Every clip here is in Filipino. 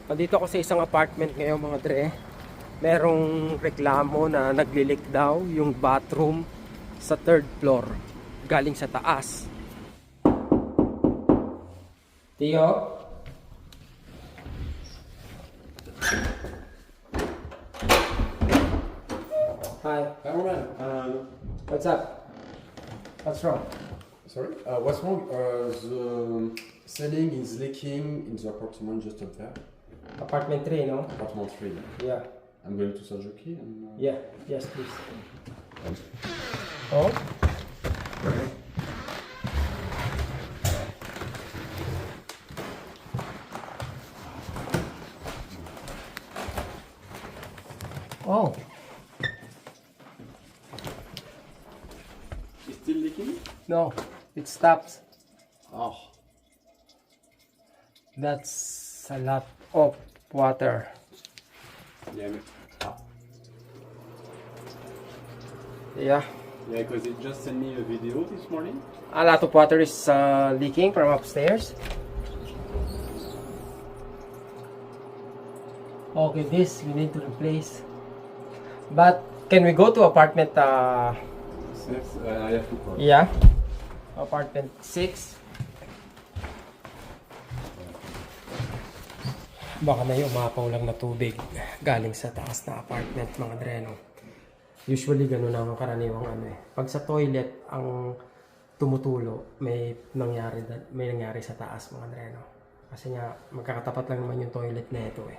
Nandito ako sa isang apartment ngayon mga dre. Merong reklamo na naglilik daw yung bathroom sa third floor galing sa taas. Tio? Hi. Cameraman, What's up? What's wrong? sorry, what's wrong? The ceiling is leaking in the apartment just up there. Apartment 3, no? Apartment 3. Yeah. I'm going to Sajoki and... Yeah. Yes, please. Oh? Oh. It's still leaking? No. It stops. Oh. That's a lot of water. Yeah, Yeah. yeah, because it just sent me a video this morning. A lot of water is leaking from upstairs. Okay, this we need to replace. But can we go to apartment? Yes, I have to call. Yeah, apartment 6. Baka na yung umapaw lang na tubig galing sa taas na apartment mga dreno. Usually ganun ang karaniwang ano eh. Pag sa toilet ang tumutulo, may nangyari sa taas mga dreno. Kasi nga magkakatapat lang naman yung toilet na ito eh.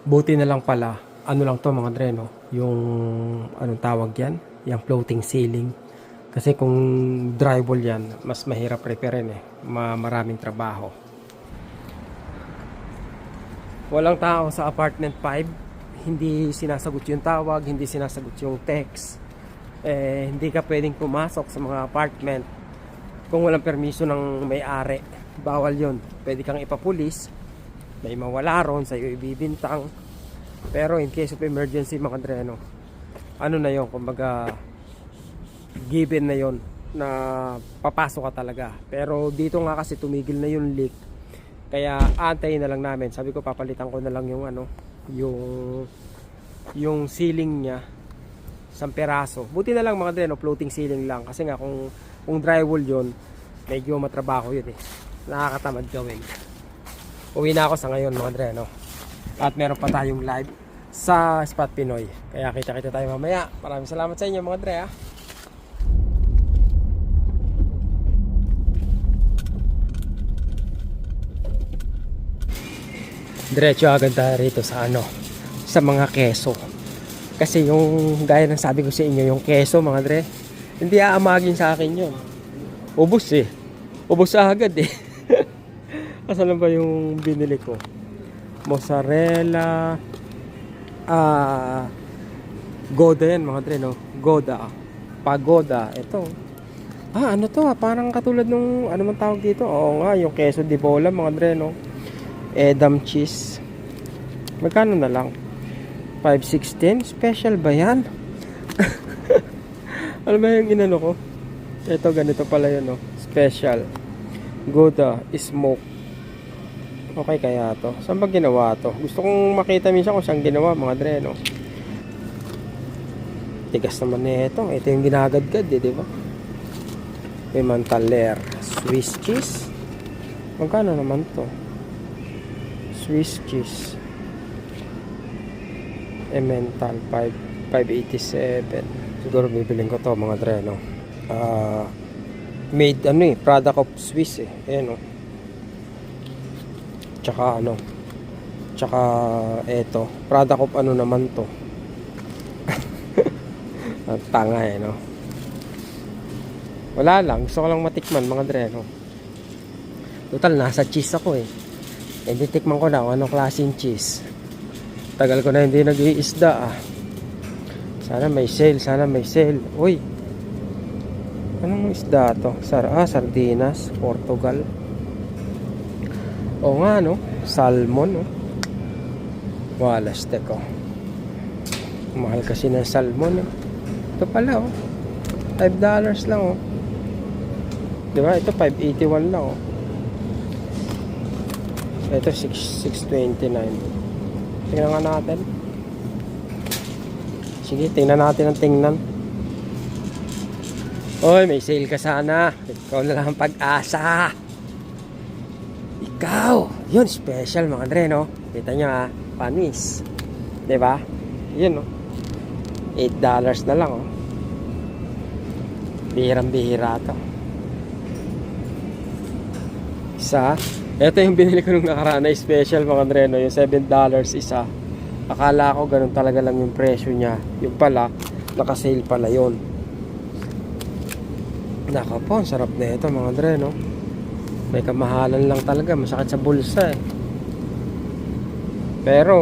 Buti na lang pala, ano lang to mga dreno, yung anong tawag yan, yung floating ceiling. Kasi kung drywall yan, mas mahirap repairin eh, maraming trabaho. Walang tao sa apartment 5, hindi sinasagot yung tawag, hindi sinasagot yung text. Hindi ka pwedeng pumasok sa mga apartment kung walang permiso ng may-ari. Bawal yon. Pwede kang ipapulis, may mawala ron, sa'yo ibibintang. Pero in case of emergency mga dreno, ano na yon, kumbaga given na yon na papasok ka talaga. Pero dito nga kasi tumigil na yung leak, kaya antayin na lang namin. Sabi ko papalitan ko na lang yung ano, yung ceiling niya, 1 peraso. Buti na lang mga dreno, floating ceiling lang. Kasi nga kung drywall yon, medyo matrabaho yun eh. Nakakatamad gawin. Uwi na ako sa ngayon mga dreno. At meron pa tayong live sa Spot Pinoy. Kaya kita-kita tayo mamaya. Maraming salamat sa inyo mga dre ha. Diretso agad tayo rito sa ano, sa mga keso. Kasi yung gaya ng sabi ko sa inyo, yung keso mga dre, hindi aamagin sa akin yun. Ubus eh. Ubus agad eh. Asan ba yung binili ko? Mozzarella, Gouda yan mga dre, no? Gouda, Pagoda, ito. Ano to parang katulad nung, ano man tawag dito? Oo nga, yung queso di bola mga dre, no? Edam cheese. Magkano na lang? 5.16? Special ba yan? Ano ba yung inano ko? Ito, ganito pala yun, no? Special. Gouda, smoke. Okay kaya to? Saan ba ginawa to? Gusto kong makita minsan kung saan ginawa mga dre, no? Tigas naman nito. Ito yung ginagadgad eh, di ba? May Mantaler. Swiss cheese. Magkano naman to? Swiss cheese. Emmental 587. Siguro bibiling ko to mga dre, no? Made ano eh, product of Swiss eh. Ayan o. Tsaka ano, tsaka eto, product of ano naman to. Ang tanga eh, no? Wala lang, gusto ko lang matikman mga dre, no? Total, nasa cheese ako eh. Hindi tikman ko na kung anong klaseng cheese. Tagal ko na hindi nag-iisda ah. Sana may sale, sana may sale. Uy, anong isda to? Sardinas, Portugal. O nga no, salmon no. Walas teko. Mahal kasi ng salmon eh. Ito pala oh. $5 lang oh. Diba? Ito $5.81 lang oh. Ito 629. Tingnan nga natin. Sige, tingnan natin ang tingnan. Oy, may sale ka sana. Ikaw na lang ang pag-asa. Ikaw. Yun, special mga Andre, no? Kita nyo ha, panis. Diba? Yun, no? $8 na lang, oh. Bihirang-bihira to. Isa. Ito yung binili ko nung nakaraan na special mga Andre, no? Yung $7 isa. Akala ko ganun talaga lang yung presyo niya. Yung pala, naka-sale pala yun. Naka po, sarap na ito mga Andre, no? May kamahalan lang talaga, masakit sa bulsa eh. Pero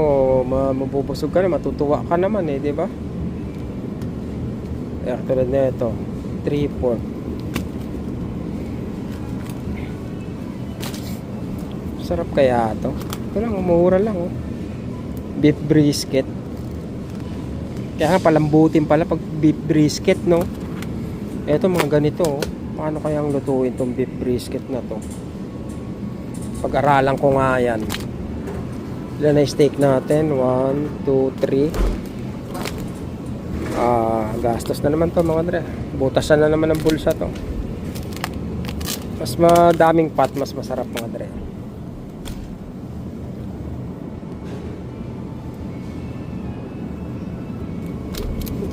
mabubusog ka na, matutuwa ka naman eh, di ba? Kaya tulad na ito, 3-4. Sarap kaya ito. Ito lang, umura lang, oh. Beef brisket. Kaya nga palambutin pala pag beef brisket, no? Ito mga ganito, oh. Paano kayang lutuin tong beef brisket na to? Pag-aralan ko nga yan. Ilan na steak natin? 1, 2, 3. Gastos na naman to mga Andre. Butasan na naman ang bulsa to. Mas madaming pot, mas masarap mga Andre.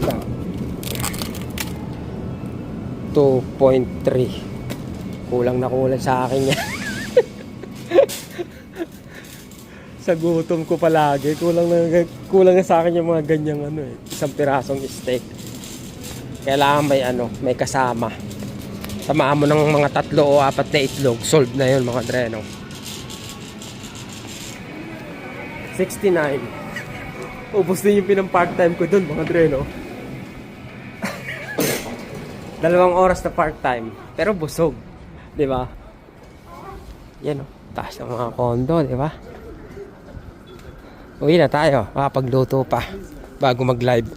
Ito. 2.3. Kulang na kulang sa akin yan. Sa gutom ko palagi, kulang na sa akin yung mga ganyang ano eh, isang pirasong steak. Kailangan may kasama. Samaan mo ng mga 3 o 4 na itlog, solve na yun mga Andre, no? 69. Ubus din yung pinang part-time ko dun mga Andre, no? 2 oras na part-time, pero busog, di ba? Yan, no? Taas ng mga kondo, di ba? Uwi na tayo, makapagluto pa bago mag-live.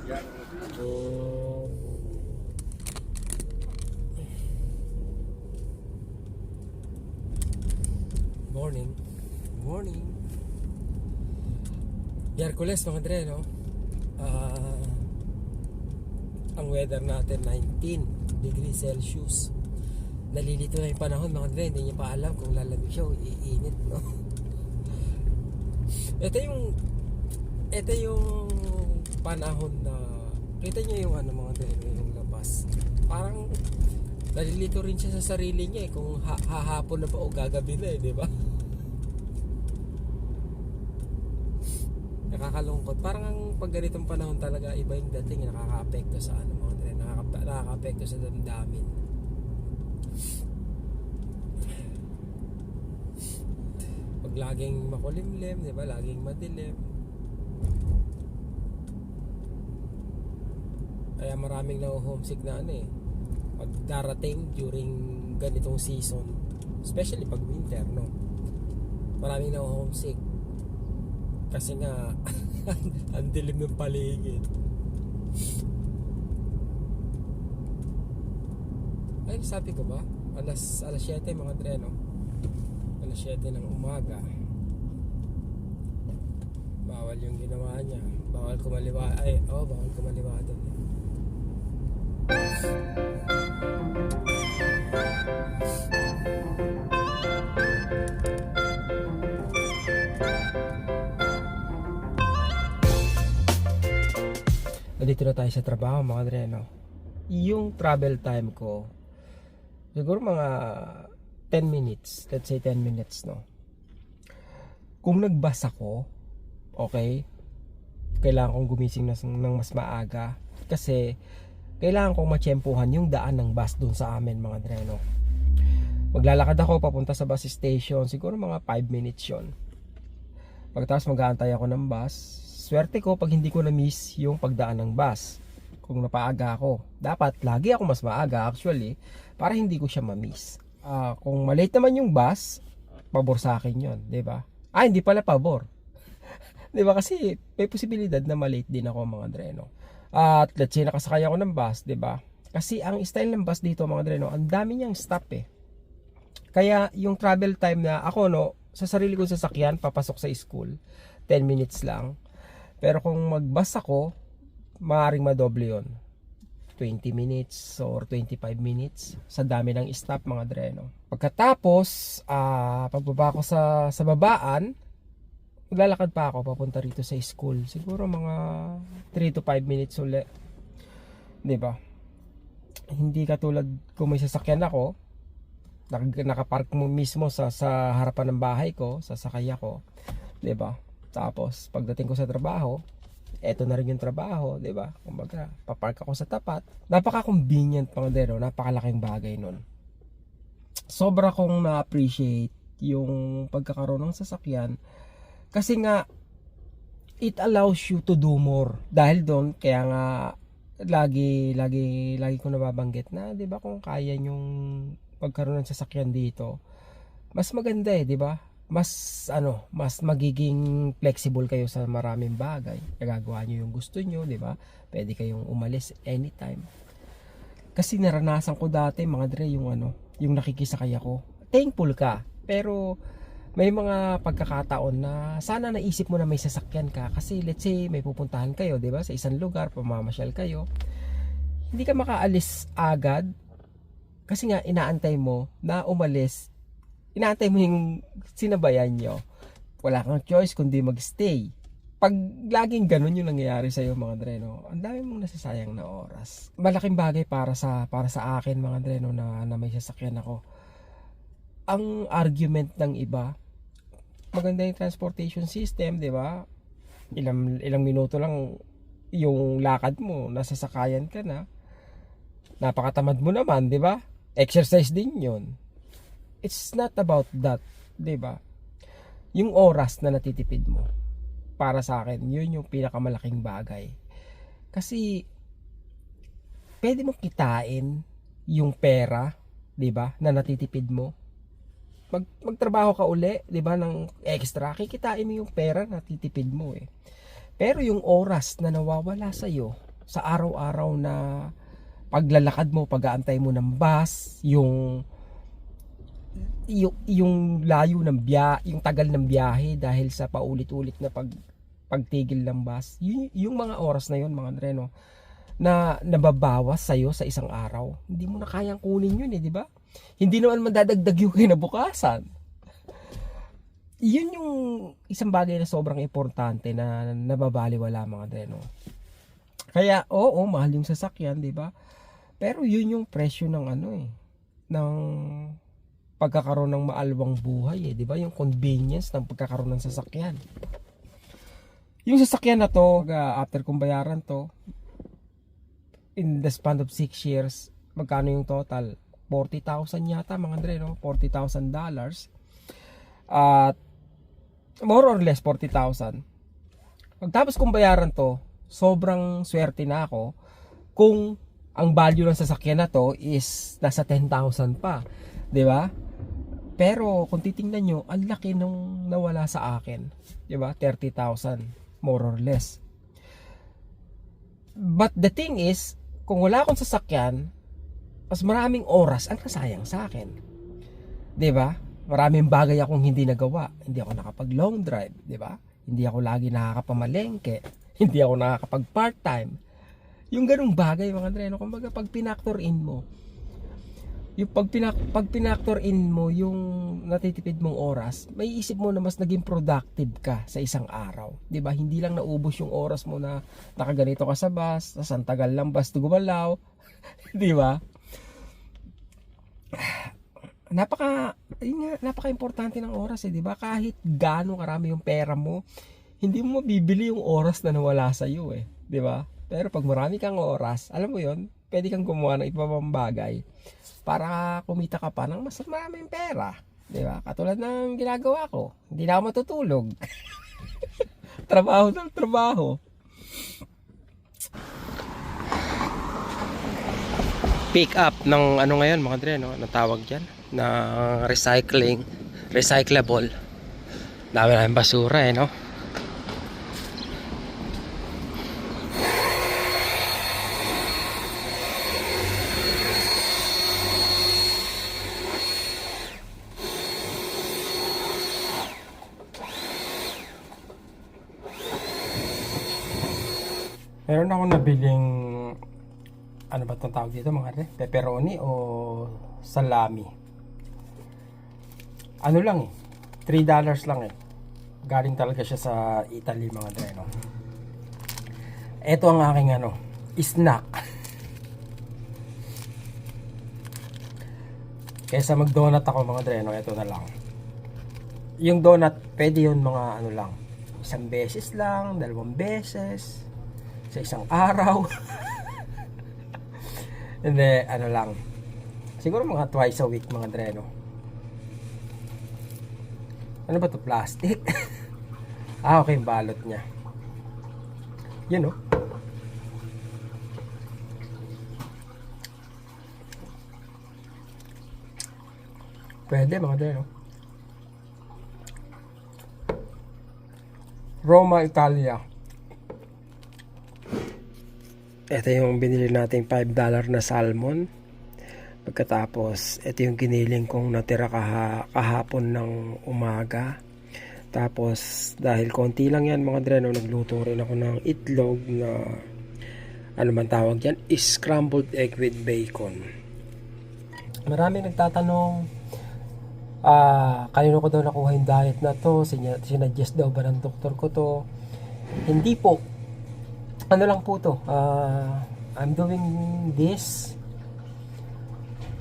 Morning. Morning. Miyerkules mga Andre, no? Ang weather natin 19 degrees Celsius. Nalilito na yung panahon mga Andre, hindi niyo pa alam kung lalamig siya o iinit, no? Ito yung panahon na kita niyo yung mga Andre, yung labas. Parang nalilito rin siya sa sarili niya eh, kung hahapon na pa o gagabi na eh, di ba? Nakakalungkot. Parang ang pag ganitong panahon talaga iba yung dating, nakaka-apekto sa mga Andre, nakaka-apekto sa damdamin. Pag laging makulimlim, di ba? Laging madilim. Kaya maraming na-homesick na pag darating during ganitong season, especially pag winter, no? Maraming na-homesick kasi nga ang dilim ng paligid. Ay, sabi ko ba? Alas 7 mga Andre, no? Alas 7 ng umaga. Bawal yung ginawa niya. Bawal kumaliwa. Bawal kumaliwa doon. Dito na tayo sa trabaho mga Andre, no? Yung travel time ko siguro mga 10 minutes. Let's say 10 minutes, no? Kung nagbus ako, okay, kailangan kong gumising ng mas maaga kasi kailangan kong matsyempuhan yung daan ng bus dun sa amin mga Andre, no? Maglalakad ako papunta sa bus station, siguro mga 5 minutes yon. Pagkatapos mag-aantay ako ng bus. Swerte ko pag hindi ko na-miss yung pagdaan ng bus. Kung napaaga ako, dapat lagi ako mas maaga actually para hindi ko siya ma-miss. Kung malate naman yung bus, pabor sa akin yon, 'di ba? Hindi pala pabor. 'Di ba kasi may posibilidad na malate din ako mga Andre, no? At let's say nakasakay ako ng bus, 'di ba? Kasi ang style ng bus dito mga Andre, no, ang dami niyang stop eh. Kaya yung travel time na ako, no, sa sarili kong sasakyan, papasok sa school, 10 minutes lang. Pero kung mag-bus ako, maaaring madoble yun. 20 minutes or 25 minutes sa dami ng stop, mga dreno. Pagkatapos, pagbaba ko sa babaan, maglalakad pa ako papunta rito sa school. Siguro mga 3 to 5 minutes uli. 'Di ba? Hindi katulad kung may sasakyan ako, nakapark mo mismo sa harapan ng bahay ko, sasakay ako, 'di ba? Tapos pagdating ko sa trabaho, eto na rin yung trabaho, 'di ba? Kumbaga, papark ako sa tapat. Napaka-convenient, mga dreno, napakalaking bagay nun. Sobra kong na-appreciate yung pagkakaroon ng sasakyan kasi nga it allows you to do more. Dahil doon, kaya nga lagi ko nababanggit na, 'di ba, kung kaya yung pagkaroon ng sasakyan dito, mas maganda, 'di ba? Mas magiging flexible kayo sa maraming bagay. Nagagawa niyo yung gusto niyo, 'di ba? Pwede kayong umalis anytime. Kasi naranasan ko dati, mga dre, yung nakikisakay ako. Thankful ka, pero may mga pagkakataon na sana naisip mo na may sasakyan ka, kasi let's say may pupuntahan kayo, 'di ba? Sa isang lugar, pamamasyal kayo. Hindi ka makaalis agad kasi nga inaantay mo na umalis. Inaantay mo yung sinabayan nyo. Wala kang choice kundi magstay. Pag laging ganun yung nangyayari sa'yo, mga dreno, ang dami mong nasasayang na oras. Malaking bagay para sa akin, mga dreno, na may sasakyan ako. Ang argument ng iba, maganda yung transportation system, di ba? Ilang minuto lang yung lakad mo, nasasakayan ka na. Napakatamad mo naman, di ba? Exercise din yun. It's not about that, 'di ba? Yung oras na natitipid mo, para sa akin, yun yung pinakamalaking bagay. Kasi pwede mong kitain yung pera, 'di ba, na natitipid mo. Magtrabaho ka uli, 'di ba, ng extra, kikitain mo yung pera na natitipid mo eh. Pero yung oras na nawawala sa iyo sa araw-araw na paglalakad mo, pag-aantay mo ng bus, yung layo ng yung tagal ng biyahe dahil sa paulit-ulit na pagtigil ng bus, yung mga oras na yun, mga dreno, na nababawas sa'yo sa isang araw, hindi mo na kayang kunin yun, di ba? Hindi naman madadagdag yung kinabukasan. Yun yung isang bagay na sobrang importante na nababaliwala, mga dreno. Kaya oo, mahal yung sasakyan, di ba? Pero yun yung presyo ng ng pagkakaroon ng maalwang buhay, di ba? Yung convenience ng pagkakaroon ng sasakyan. Yung sasakyan na to, after kong bayaran to, in the span of 6 years, magkano yung total? 40,000 yata, mga dre, no? $40,000. At more or less 40,000. Pagtapos kong bayaran to, sobrang swerte na ako kung ang value ng sasakyan na to is nasa 10,000 pa, di ba? Pero kung titingnan nyo, ang laki nung nawala sa akin, di ba? 30,000 more or less. But the thing is, kung wala akong sasakyan, mas maraming oras ang nasayang sa akin, di ba? Maraming bagay akong hindi nagawa. Hindi ako nakapag long drive, di ba? Hindi ako lagi nakakapamalengke, hindi ako nakakapag part time. Yung ganung bagay, mga dreno, kumbaga pag pinactor in mo, yung pag pinactor in mo yung natitipid mong oras, may isip mo na mas naging productive ka sa isang araw, 'di ba? Hindi lang naubos yung oras mo na nakaganito ka sa bus, tas ang tagal lang bus gumalaw, 'di ba? Napaka-importante ng oras, 'di ba? Kahit gaano karami yung pera mo, hindi mo mabibili yung oras na nawala sa iyo, 'di ba? Pero pag marami kang oras, alam mo 'yon, pwede kang gumawa ng ibang bagay para kumita ka pa ng mas maraming pera, di ba? Katulad ng ginagawa ko, hindi na ako matutulog. Trabaho ng trabaho. Pick up ng ngayon, mga dre, no? Anong tawag dyan? Na recyclable. Dami na yung basura, no? Meron ako nabiling, ano ba itong tawag dito mga re? Pepperoni o salami. Ano lang eh, $3 lang eh. Galing talaga siya sa Italy mga re, no? Ito ang aking ano, snack. Kaysa mag-donut ako mga dreno, ito na lang. Yung donut, pwede yun mga ano lang. Isang beses lang, 2 beses, sa isang araw. Hindi, ano lang. Siguro mga twice a week mga dreno. Ano ba to, plastic? Okay, yung balot niya. Yun oh. Pwede mga dreno. Roma, Italia. Ito yung binili nating $5 na salmon. Pagkatapos, ito yung giniling kong natira kahapon ng umaga. Tapos, dahil konti lang yan mga dreno, nagluto rin ako ng itlog na, ano man tawag yan, scrambled egg with bacon. Maraming nagtatanong, kanino ko daw nakuha yung diet na to, sinadjust daw ba ng doktor ko to. Hindi po, ano lang po to, I'm doing this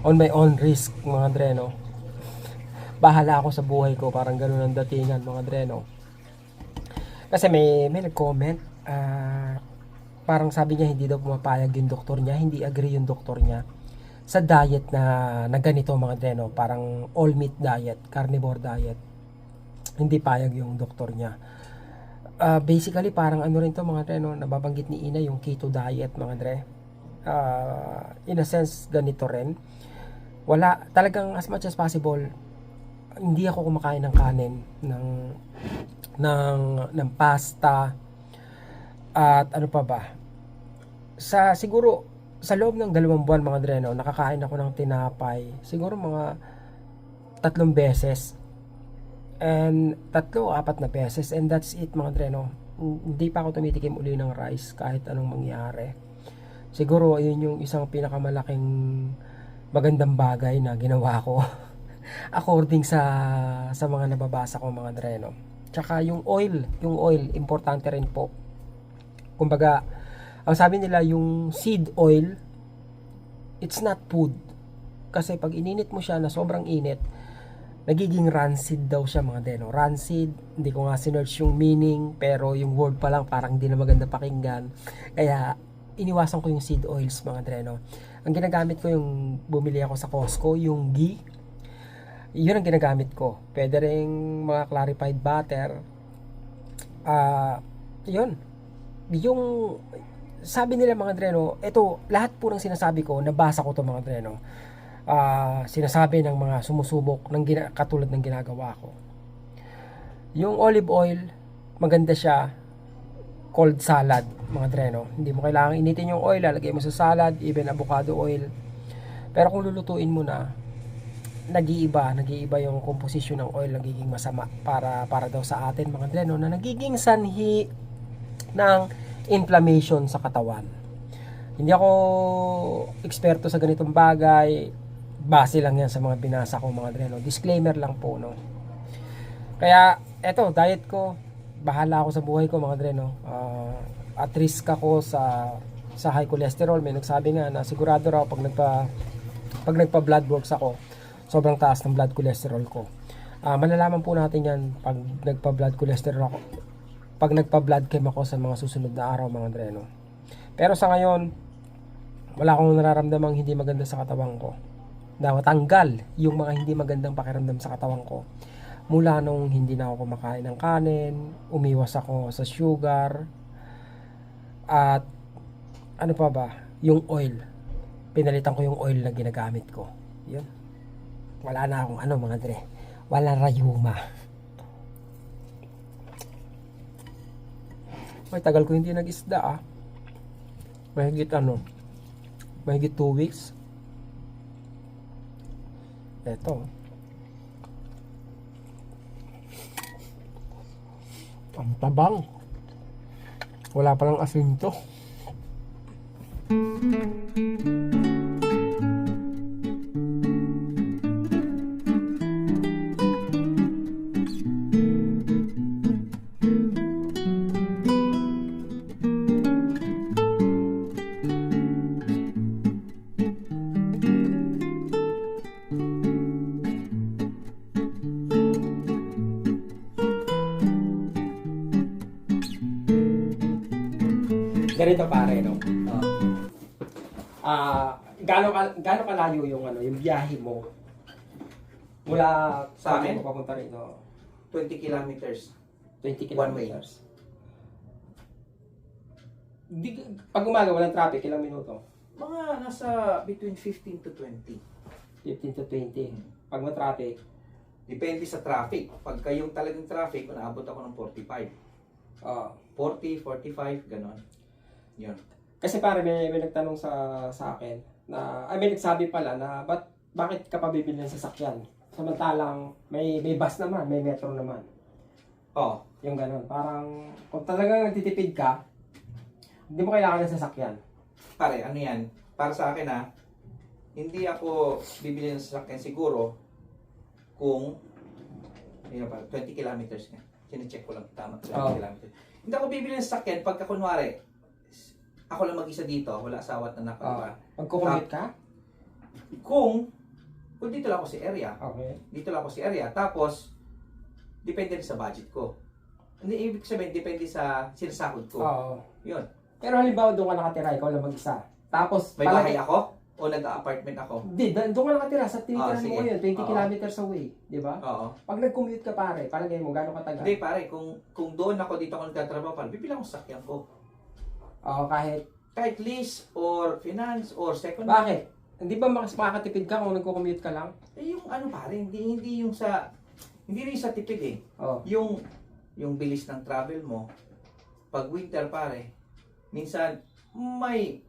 on my own risk mga dreno. Bahala ako sa buhay ko, parang ganun ang datingan mga dreno. Kasi may nag-comment, parang sabi niya hindi daw pumapayag yung doktor niya, hindi agree yung doktor niya sa diet na ganito mga dreno, parang all meat diet, carnivore diet. Hindi payag yung doktor niya. Basically parang ano rin to mga dreno, nababanggit ni Ina yung keto diet mga dre. In a sense ganito rin. Wala talagang, as much as possible, hindi ako kumakain ng kanin, ng pasta at ano pa ba. Siguro sa loob ng 2 buwan mga dreno, nakakain ako ng tinapay siguro mga 3 beses, and 3-4 na beses, and that's it mga dreno. Hindi pa ako tumitikim uli ng rice kahit anong mangyari. Siguro ayun yung isang pinakamalaking magandang bagay na ginawa ko according sa mga nababasa ko mga dreno. Tsaka yung oil importante rin po. Kumbaga, ang sabi nila yung seed oil, it's not food. Kasi pag ininit mo siya na sobrang init, nagiging rancid daw siya mga dreno. Rancid, hindi ko nga sinearch yung meaning, pero yung word pa lang parang hindi na maganda pakinggan. Kaya iniwasan ko yung seed oils mga dreno. Ang ginagamit ko yung bumili ako sa Costco, yung ghee. Yun ang ginagamit ko. Pwede rin mga clarified butter. Yun. Yung sabi nila mga dreno, ito lahat po ng sinasabi ko, nabasa ko to mga dreno. Sinasabi ng mga sumusubok ng katulad ng ginagawa ko. Yung olive oil, maganda siya cold salad mga dreno. Hindi mo kailangang initin yung oil, lalagay mo sa salad, even avocado oil. Pero kung lulutuin mo na, nag-iiba yung komposisyon ng oil, nagiging masama para daw sa atin mga dreno, na nagiging sanhi ng inflammation sa katawan. Hindi ako eksperto sa ganitong bagay, base lang yan sa mga binasa ko mga dreno. Disclaimer lang po, no. Kaya eto, diet ko, bahala ako sa buhay ko mga dreno. At risk ako sa high cholesterol. May nagsabi nga na sigurado raw pag nagpa blood works ako, sobrang taas ng blood cholesterol ko. Malalaman po natin yan pag nagpa-blood cholesterol ako, pag nagpa-blood chem ako sa mga susunod na araw mga dreno. Pero sa ngayon, wala akong nararamdamang hindi maganda sa katawan ko. Tanggal yung mga hindi magandang pakiramdam sa katawan ko. Mula nung hindi na ako kumakain ng kanin, umiwas ako sa sugar, at ano pa ba, yung oil. Pinalitan ko yung oil na ginagamit ko. Yun. Wala na akong mga dre. Wala rayuma. Ay, tagal ko hindi nag-isda Mahigit 2 weeks. Eto. Ang tabang. Wala palang asin to. Ganito pare, no? Gaano kalayo yung yung biyahe mo mula Sa amin? mo papunta rito? 20 kilometers. 20 One way. kilometers. Pag umaga walang traffic, ilang minuto? Mga nasa between 15 to 20. 15 to 20. Pag ma-traffic, Depende sa traffic. Pag kayong talagang traffic, naabot ako ng 45. ah 40, 45, ganon. Yun. kasi pare may nagtanong sa akin na may nagsabi pala na bakit ka pa bibili ng sasakyan? Samantalang may bus naman, may metro naman. Oh, Yung ganun. Parang kung talagang nagtitipid ka, hindi mo kailangan ng sasakyan. pare, ano yan? Para sa akin hindi ako bibili ng sasakyan siguro kung yun pa, 20 kilometers nga. Sine-check ko lang tama, 20 Oh. kilometers. Hindi ako bibili ng sasakyan pagka kunwari, ako lang mag-isa dito, wala asawa at anak, diba? Pag-commute ka? Kung dito lang ako sa area, Okay. dito lang ako sa area, tapos, depende rin sa budget ko. Hindi, ibig sabihin, depende sa sinasahod ko. Oo. Yun. Pero halimbawa doon ka nakatira, ikaw lang mag-isa. Tapos, May bahay ako, o nag-apartment ako. Hindi, doon ka nakatira sa tinitirahan mo sige. ngayon, 20 Oo. kilometers away. Di ba? Oo. Pag nag-commute ka pare, palagay mo, gano'ng katagal? Hindi pare, kung doon ako dito ako nagtatrabaho, pare, bibili ako sa sakyan ko. Oo, kahit. Kahit lease, or finance, or second. Bakit? Hindi ba makakatipid ka kung nagko-commute ka lang? Eh, yung ano pare, hindi yung sa, hindi rin sa tipid eh. Oo. Yung bilis ng travel mo, pag winter pare, minsan may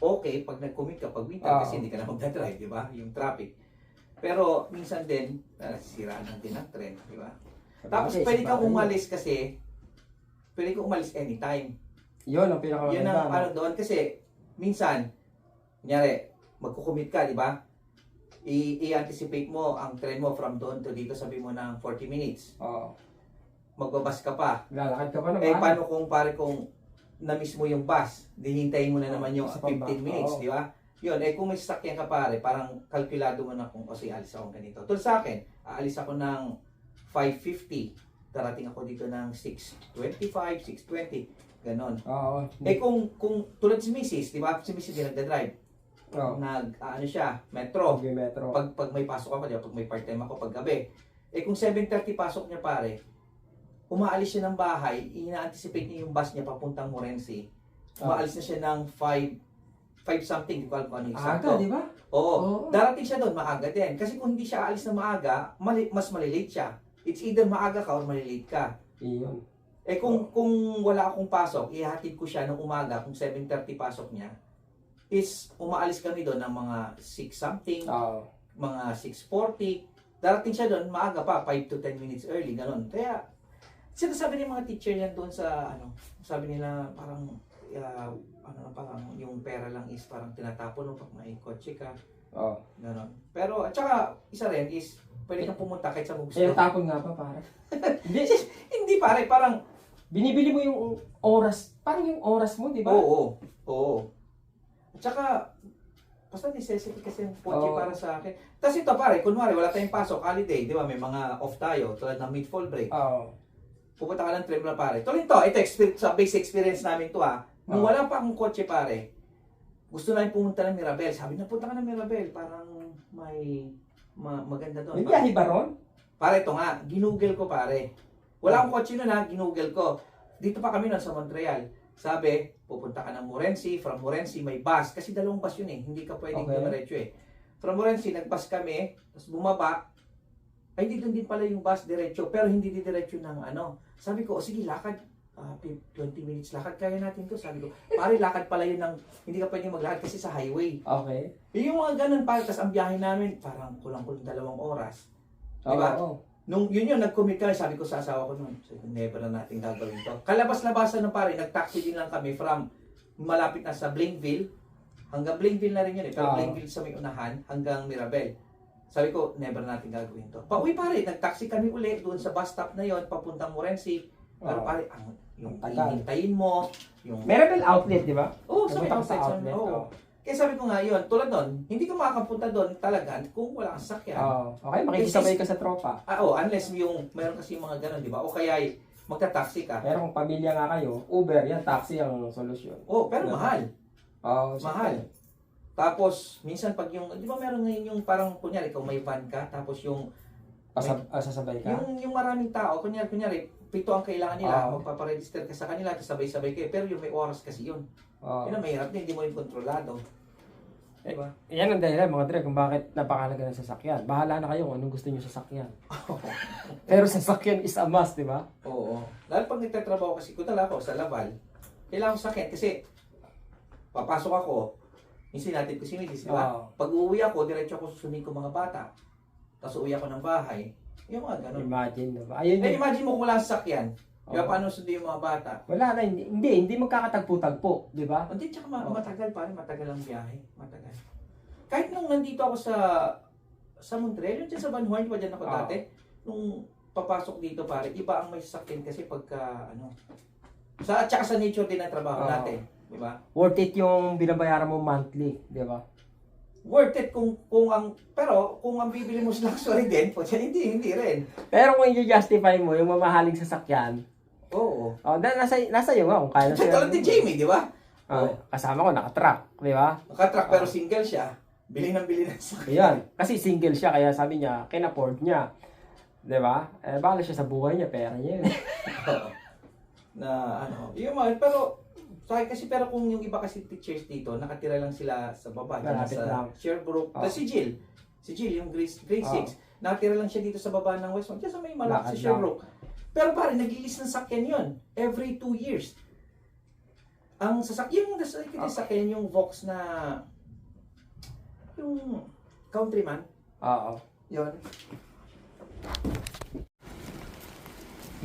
okay pag nag-commute ka pag winter kasi hindi ka na magdadrive, di ba? Yung traffic. Pero minsan din, siraan lang din ang trend, di ba? Tapos Sabagay, pwede kang sabagay. umalis kasi, pwede kang umalis anytime. Yun ang pinakamaganda. Yun ang no? ano doon kasi, minsan, kunyari, magko-commute ka, di ba? I-anticipate mo ang train mo from doon to dito, sabi mo ng 40 minutes. Oo. Magbabas ka pa. Lalakad ka pa naman. Eh, paano kung pare kung na-miss mo yung bus, di hintayin mo na naman yung Sa 15 pamba. minutes, Oo. di ba? Yun, eh kung may sasakyan ka pare, parang kalkulado mo na kung, o sige, alis ako ganito. Tulad sa akin, aalis ako ng 5:50, darating ako dito ng 6:25, 6:20, ganon. Oo. Eh kung tulad si Mrs., di ba? Si Mrs. din nagda-drive. Oo. Ano siya, metro. Okay, metro. Pag may pasok ako, di ba? Pag may part-time ako, pag gabi. Eh kung 7:30 pasok niya pare, umaalis siya ng bahay, ina-anticipate niya yung bus niya papuntang Morenci. Umaalis na siya ng 5 something, di ko alam kung ano yung Aga, sakto. di ba? Oo. Oo. Darating siya doon, maaga din. Kasi kung hindi siya aalis na maaga, mas malilate siya. It's either maaga ka or malilate ka. Iyon. Eh kung wala akong pasok, ihatid ko siya ng umaga, kung 7:30 pasok niya, is umaalis kami doon ng mga 6 something, Oo. mga 6:40. Darating siya doon, maaga pa, 5 to 10 minutes early, ganun. Kaya, sinasabi ng mga teacher yan doon sa, sabi nila parang, parang yung pera lang is parang tinatapon no, pag may kotse ka, Oo. gano'n. Pero, at saka, isa rin is, pwede kang pumunta kahit sa gusto. Eh, tapon nga pa pare. Hindi. Hindi pare, parang, Binibili mo yung oras. Parang yung oras mo, di ba? oo. At saka, basta necessity kasi yung kotse Oo. para sa akin. Tapos ito pare, kunwari, wala tayong pasok, holiday, di ba, may mga off tayo, tulad ng mid-fall break. Oo. Pupunta ka ng trip na pare. Tuloy ito sa base experience namin to Nung Oo. wala pa akong kotse pare, gusto namin pumunta ng Mirabel. Sabi na, punta ka ng Mirabel. Parang may maganda doon. May biyahe ba ron? Pare, ito nga, ginugel ko pare. Wala akong kotse nun ginugel ko. Dito pa kami nun sa Montreal. Sabi, pupunta ka ng Morenci. From Morenci, may bus. Kasi dalawang bus yun Hindi ka pwedeng Okay. dumiretso From Morenci, nag-bus kami. Tapos bumaba. Ay, dito din pala yung bus diretso. Pero hindi diretso ng Sabi ko, sige, lakad. 20 minutes lakad. Kaya natin to. Sabi ko, pare, lakad pala yun ng, hindi ka pwedeng maglakad kasi sa highway. Okay. Yung mga ganun pare. Tapos ang biyahe namin, parang kulang-kulang 2 oras. Diba? Oo. Nung yun nag-commit kami, sabi ko sa asawa ko noon, never na natin gagawin to. Kalabas-labasan ng pare, nag-taxi din lang kami from malapit na sa Blainville, hanggang Blainville na rin yun eh, pero Oo. Blainville sa may unahan, hanggang Mirabel. Sabi ko, never natin gagawin to. Pauwi pare, nag-taxi kami uli doon sa bus stop na yon papuntang Morenci. Pero Oo. pare, yung Ang tagal. hihintayin mo, yung... Meron outlet, di ba? Oo, sa may Pumunta ka outside. outlet. Oo. Oo. Kaya sabi ko nga yun, tulad nun, hindi ka makakapunta doon talaga kung wala kang sasakyan. Okay, makikisabay ka sa tropa. Unless yung, mayroon kasi mga ganun, di ba? O kaya magta-taxi ka. Pero kung pamilya nga kayo, Uber, yan, taxi ang solusyon. Pero Yeah. mahal. Oh, Mahal. Tapos, minsan pag yung, di ba meron ngayon yung parang, kunyari, ikaw may van ka, tapos yung, Sasabay ka? yung maraming tao, kunyari, 7 ang kailangan nila, Oo. magpaparegister ka sa kanila, tapos sabay-sabay kayo, pero yung may oras kasi yun. Oh. Yun ang mahirap din, hindi mo rin kontrolado. Diba? Yan ang dahilan mga dre kung bakit napakahalaga ng sasakyan. Bahala na kayo kung anong gusto niyo sasakyan. Pero sasakyan is a must, di ba? Oo. Lalo pag nagtatrabaho kasi, kung tala ako sa Laval, kailangan ko sakyan kasi papasok ako, minsan natin ko si Midis, di ba? Oo. Pag uuwi ako, diretso ako susunin ko mga bata. Tapos uuwi ako ng bahay. Yung mga ganun. Imagine, di ba? Ayun Eh, yung, imagine mo kung wala sasakyan. Di ba, Oo. paano sundin yung mga bata? wala na, hindi magkakatagpo-tagpo, di ba? Hindi, tsaka Oo. matagal pa rin, matagal ang biyahe. Matagal. Kahit nung nandito ako sa Montreal, yung dyan sa Van Horn, pa dyan ako Oo. dati, nung papasok dito pare, iba ang may sasakyan kasi pagka, at saka sa nature din ng trabaho Oo. natin. Di ba? Worth it yung binabayaran mo monthly, di ba? Worth it kung pero kung ang bibili mo sa luxury din, po, hindi rin. Pero kung i-justify mo yung mamahaling sasakyan, Oo. nasa iyo nga kung kaya na Sa tulad ni Jamie, di ba? Kasama ko, naka-truck, di ba? Nakatrack pero single siya. Bili ng sasakyan. Ayan, kasi single siya, kaya sabi niya, can-afford niya. Di ba? Bahala siya sa buhay niya, pera niya yun. Yung mga, pero, pero kung yung iba kasi teachers dito, nakatira lang sila sa baba, dyan Malapit sa lang. Sherbrooke. Oh. Si Jill, yung grade 6, nakatira lang siya dito sa baba ng Westmont, dyan sa may malaki Lakad sa Sherbrooke. Pero pare, nag-ilis ng sakyan yun, every 2 years. Ang sasakyan yung Vox na, yung Countryman, Oo. yun.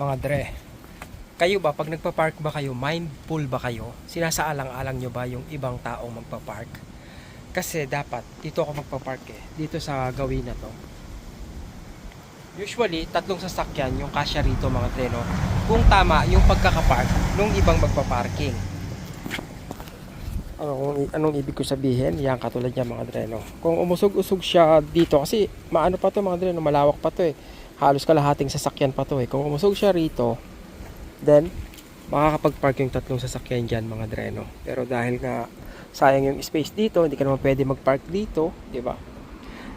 Mga dre, kayo ba, pag nagpa-park ba kayo, mindful ba kayo? Sinasaalang-alang nyo ba yung ibang taong magpa-park? Kasi dapat, dito ako magpa-park dito sa gawin na to. Usually, 3 sasakyan yung kasya rito mga dre, no? Kung tama yung pagkakapark nung ibang magpa-parking. Anong ibig ko sabihin? Yan, katulad niya mga dre, no? Kung umusog-usog siya dito, kasi maano pa to mga dre, no? Malawak pa to halos kalahating sasakyan pa to Kung umusog siya rito, then makakapag-park yung 3 sasakyan dyan mga dre, no? Pero dahil nga sayang yung space dito, hindi ka naman pwede mag-park dito, di ba?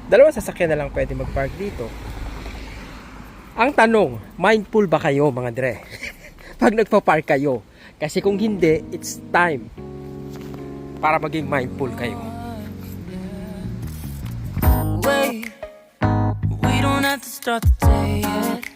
2 sasakyan na lang pwede mag-park dito. Ang tanong, mindful ba kayo mga dre? Pag nagpa-park kayo? Kasi kung hindi, it's time para maging mindful kayo. Wait, we don't have to start the day yet.